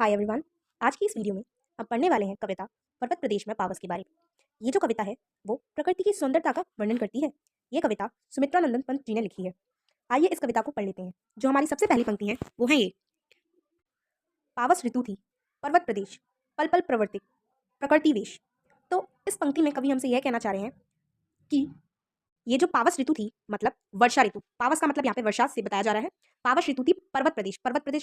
Hi everyone. आज की इस वीडियो में हम पढ़ने वाले हैं कविता पर्वत प्रदेश में पावस के बारे में। ये जो कविता है वो प्रकृति की सुंदरता का वर्णन करती है। ये कविता सुमित्रा नंदन पंत जी ने लिखी है। आइए इस कविता को पढ़ लेते हैं। जो हमारी सबसे पहली पंक्ति है वो है ये। पावस ऋतु थी, पर्वत प्रदेश, पल पल प्रवर्तिक, प्रकृति वेश। तो इस पंक्ति में कवि हमसे यह कहना चाह रहे हैं कि ये जो पावस ऋतु थी मतलब वर्षा ऋतु, पावस का मतलब यहाँ पे वर्षा से बताया जा रहा है। पावस ऋतु थी पर्वत प्रदेश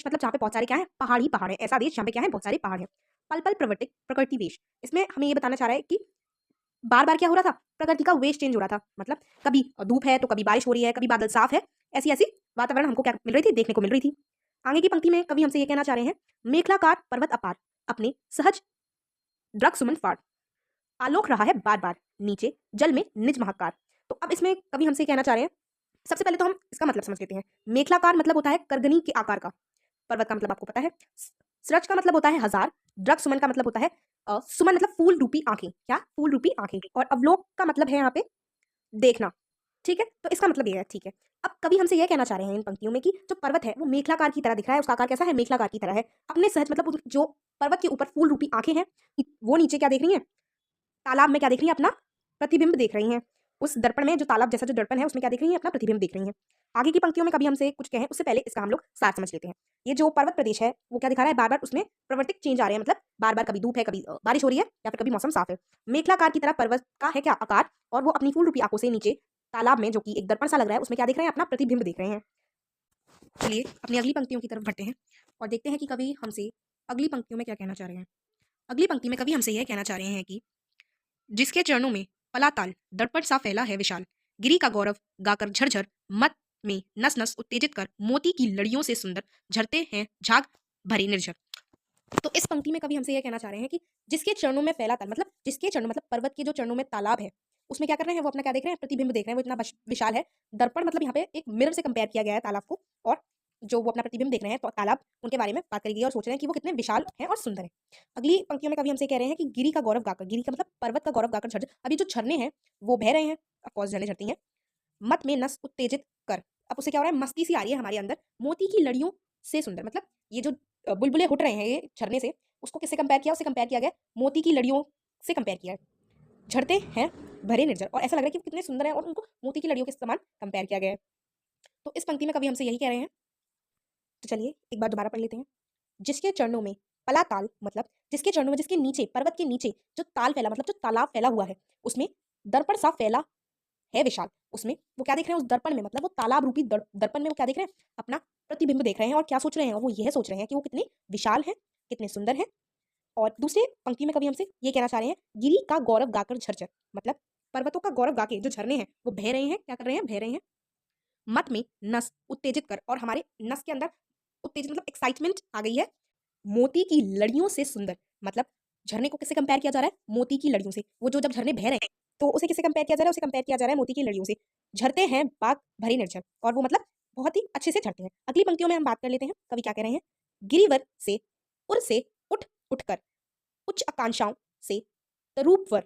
मतलब जहाँ पे बहुत सारे क्या है, पहाड़ ही पहाड़ है। ऐसा देश जहाँ पे क्या है, बहुत सारे पहाड़ है। पल पल प्रवर्तिक, प्रकृति वेश। इसमें हमें ये बताना चाह रहा है कि बार बार क्या हो रहा था, प्रकृति का वेश चेंज हो रहा था। मतलब कभी धूप है तो कभी बारिश हो रही है, कभी बादल साफ है। ऐसी ऐसी वातावरण हमको क्या मिल रही थी, देखने को मिल रही थी। आगे की पंक्ति में कवि हमसे ये कहना चाह रहे हैं, मेखलाकार पर्वत अपार, अपने सहज द्रग सुमन फाड़, आलोक रहा है बार बार, नीचे जल में निज महाकार। तो अब इसमें कवि हमसे कहना चाह रहे हैं, सबसे पहले तो हम इसका मतलब समझ लेते हैं। मेखलाकार मतलब होता है करगनी के आकार का। पर्वत का मतलब आपको पता है। सृज का मतलब होता है हजार। द्रग सुमन का मतलब होता है सुमन मतलब फूल रूपी आंखें। क्या? फूल रूपी आंखें। और अवलोक का मतलब है यहाँ पे देखना। ठीक है, तो इसका मतलब ये है। ठीक है, अब कवि हमसे यह कहना चाह रहे हैं इन पंक्तियों में कि जो पर्वत है वो मेखलाकार की तरह दिख रहा है। उसका आकार कैसा है? मेखलाकार की तरह है। अपने सहज मतलब जो पर्वत के ऊपर फूल रूपी आंखें हैं, वो नीचे क्या देख रही हैं, तालाब में क्या देख रही है, अपना प्रतिबिंब देख रही हैं। उस दर्पण में जो तालाब जैसा जो दर्पण है उसमें क्या देख रही हैं, अपना प्रतिबिंब देख रही हैं। आगे की पंक्तियों में कभी हमसे कुछ कहें उससे पहले इसका हम लोग सार समझ लेते हैं। ये जो पर्वत प्रदेश है वो क्या दिखा रहा है, बार बार उसमें प्रवर्तिक चेंज आ रहे हैं। मतलब बार बार कभी धूप है, कभी बारिश हो रही है, या फिर कभी मौसम साफ है। मेखलाकार की तरह पर्वत का है क्या आकार, और वो अपनी फूल रूपी आंखों से नीचे तालाब में जो कि एक दर्पण सा लग रहा है उसमें क्या देख रहे हैं, अपना प्रतिबिंब देख रहे हैं। चलिए अपनी अगली पंक्तियों की तरफ बढ़ते हैं और देखते हैं कि कवि हमसे अगली पंक्तियों में क्या कहना चाह रहे हैं। अगली पंक्ति में कवि हमसे यह कहना चाह रहे हैं कि जिसके चरणों में पलाताल दर्पण सा फैला है विशाल, गिरी का गौरव गाकर झरझर मत में नस नस उत्तेजित कर, मोती की लड़ियों से सुंदर झरते हैं झाग भरे निर्झर। तो इस पंक्ति में कवि हमसे यह कहना चाह रहे हैं कि जिसके चरणों में फैला ताल मतलब जिसके चरणों मतलब पर्वत के जो चरणों में तालाब है उसमें क्या कर रहे हैं, वो अपना क्या देख रहे हैं, प्रतिबिंब देख रहे हैं। वो इतना विशाल है। दर्पण मतलब यहाँ पे एक मिरर से कंपेयर किया गया है तालाब को, और जो वो अपना प्रतिबिंब देख रहे हैं तो तालाब, उनके बारे में बात करेगी और सोच रहे हैं कि वो कितने विशाल हैं और सुंदर है। अगली पंक्तियों में कवि हमसे कह रहे हैं कि गिरी का गौरव गाकर, गिरी का मतलब पर्वत का गौरव गाकर झरझर, अभी जो झरने हैं वो बह रहे हैं, ऑफकोर्स झरने झरती हैं। मत में नस उत्तेजित कर, अब उसे क्या हो रहा है, मस्ती सी आ रही है हमारे अंदर। मोती की लड़ियों से सुंदर मतलब ये जो बुलबुले उठ रहे हैं ये झरने से, उसको किससे कंपेयर किया, उसे कंपेयर किया गया मोती की लड़ियों से कंपेयर किया है। झड़ते हैं भरे निर्जर, और ऐसा लग रहा है कि कितने सुंदर है और उनको मोती की लड़ियों के समान कंपेयर किया गया है। तो इस पंक्ति में कवि हमसे यही कह रहे हैं। तो चलिए एक बार दोबारा पढ़ लेते हैं। जिसके चरणों में पला ताल मतलब जिसके चरणों में, जिसके नीचे पर्वत के नीचे जो ताल फैला मतलब जो तालाब फैला हुआ है उसमें दर्पण सा फैला है विशाल। उसमें वो क्या देख रहे हैं, उस दर्पण में मतलब वो तालाब रूपी दर्पण में वो क्या देख रहे हैं, अपना प्रतिबिंब देख रहे हैं। और क्या सोच रहे हैं, और वो यह सोच रहे हैं कि वो कितने विशाल हैं, कितने सुंदर हैं। और दूसरे पंक्ति में कवि हमसे ये कहना चाह रहे हैं, गिरी का गौरव गाकर झरझर मतलब पर्वतों का गौरव गा के जो झरने हैं वो बह रहे हैं। क्या कर रहे हैं, बह रहे हैं। मत में नस उत्तेजित कर, और हमारे नस के अंदर उत्तेजित मतलब एक्साइटमेंट आ गई है। मोती की लड़ियों से सुंदर मतलब झरने को किससे कंपेयर किया जा रहा है, मोती की लड़ियों से। वो जो जब झरने बह रहे हैं तो उसे किससे कंपेयर किया जा रहा है, उसे कंपेयर किया जा रहा है मोती की लड़ियों से। झरते हैं बाग भरी निर्झर, और वो मतलब बहुत ही अच्छे से झरते हैं। अगली पंक्तियों में हम बात कर लेते हैं, कवि क्या कह रहे हैं। गिरिवर से उर से उठ उठकर, उच्च आकांक्षाओं से तरूपवर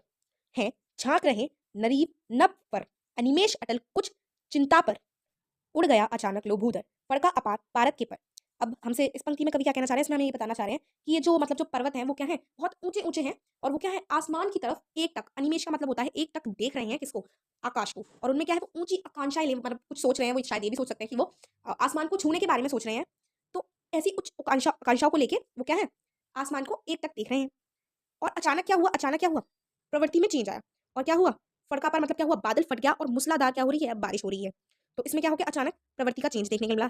हैं, झांक रहे नरीब नभ पर, अनिमेष अटल कुछ चिंता पर, उड़ गया अचानक लोभूधर, फड़का अपार पारत के पर। अब हमसे इस पंक्ति में कवि क्या कहना चाह रहे हैं, इसमें हमें ये बताना चाह रहे हैं कि ये जो मतलब जो पर्वत हैं वो क्या है, बहुत ऊंचे ऊंचे हैं। और वो क्या है, आसमान की तरफ एक टक, अनिमेष का मतलब होता है एक टक देख रहे हैं किसको, आकाश को। और उनमें क्या है, वो ऊंची आकांक्षाएं मतलब कुछ सोच रहे हैं। वो शायद ये भी सोच सकते हैं कि वो आसमान को छूने के बारे में सोच रहे हैं। तो ऐसी उच्च आकांक्षाओं को लेके वो क्या है, आसमान को एक टक देख रहे हैं। और अचानक क्या हुआ, अचानक क्या हुआ, प्रवृत्ति में चेंज आया। और क्या हुआ, फड़का पर मतलब क्या हुआ, बादल फट गया और मूसलाधार क्या हो रही है, अब बारिश हो रही है। तो इसमें क्या हो गया, अचानक प्रवृत्ति का चेंज देखने को मिला।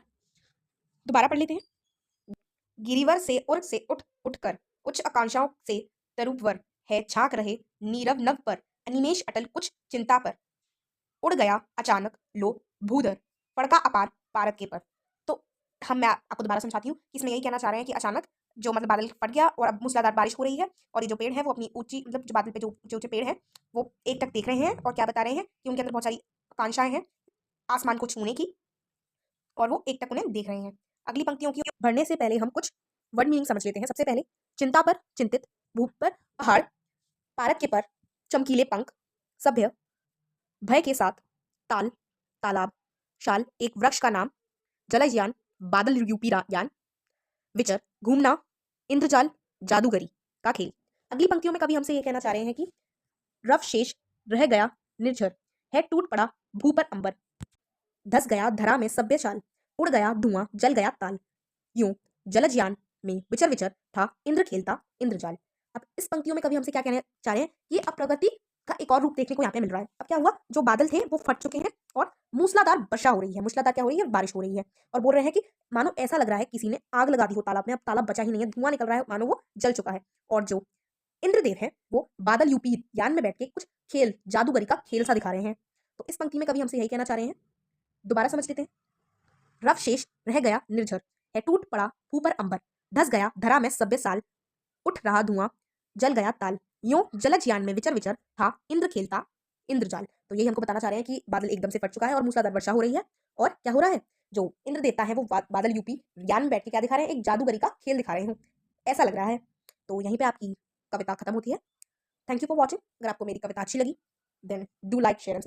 दोबारा पढ़ लेते हैं। गिरिवर से उर से उठ उठकर, उच्च आकांक्षाओं से तरूपवर है, झांक रहे नीरव नभ पर, अनिमेष अटल कुछ चिंता पर, उड़ गया अचानक लो भूधर, फड़का अपार पारत के पर। तो मैं आपको दोबारा समझाती हूँ कि इसमें यही कहना चाह रहे हैं कि अचानक जो मतलब बादल फट गया और अब मूसलाधार बारिश हो रही है। और ये जो पेड़ है वो अपनी ऊंची मतलब जो बादल पे जो ऊंचे ऊंचे पेड़ हैं वो एक टक देख रहे हैं। और क्या बता रहे हैं कि उनके अंदर बहुत सारी आकांक्षाएं हैं आसमान को छूने की, और वो एक टक उन्हें देख रहे हैं। अगली पंक्तियों की बढ़ने से पहले हम कुछ वर्ड मीनिंग समझ लेते हैं। सबसे पहले, चिंता पर चिंतित, भूप पर पहाड़, पारत के पर चमकीले पंख, सभ्य, भय के साथ, ताल तालाब, शाल एक वृक्ष का नाम, जलयान बादल रूपी यान, विचर घूमना, इंद्रजाल जादूगरी का खेल। अगली पंक्तियों में कवि हमसे ये कहना चाह रहे हैं कि रव शेष रह गया निर्झर, है टूट पड़ा भू पर अंबर, धस गया धरा में सभ्य चाल, उड़ गया धुआं जल गया ताल, यूं जलजयान में विचर विचर था इंद्र खेलता इंद्रजाल। अब इस पंक्तियों में कवि हमसे क्या कहना चाह रहे हैं, ये अब प्रगति का एक और रूप देखने को यहाँ पे मिल रहा है। अब क्या हुआ, जो बादल थे वो फट चुके हैं और मूसलाधार वर्षा हो रही है, मूसलाधार क्या हो रही है, बारिश हो रही है। और बोल रहे हैं कि मानो ऐसा लग रहा है किसी ने आग लगा दी हो तालाब में, अब तालाब बचा ही नहीं है, धुआं निकल रहा है, मानो वो जल चुका है। और जो इंद्रदेव है वो बादल यूपी यान में बैठ के कुछ खेल जादूगरी का खेल सा दिखा रहे हैं। तो इस पंक्ति में कवि हमसे यही कहना चाह रहे हैं, दोबारा समझ लेते हैं। रव शेष रह गया निर्झर, है टूट पड़ा भू पर अंबर, धस गया धरा में सभ्य साल, उठ रहा धुआं जल गया ताल, यूं जलज यान में विचर विचर था इंद्र खेलता इंद्रजाल। तो यही हमको बताना चाह रहे हैं कि बादल एकदम से फट चुका है और मूसलाधार वर्षा हो रही है। और क्या हो रहा है, जो इंद्र देवता है वो बादल यूपी यान में बैठ के क्या दिखा रहे हैं, एक जादूगरी का खेल दिखा रहे हैं, ऐसा लग रहा है। तो यहीं पे आपकी कविता खत्म होती है। Thank you for watching. अगर आपको मेरी कविता अच्छी लगी then do like share and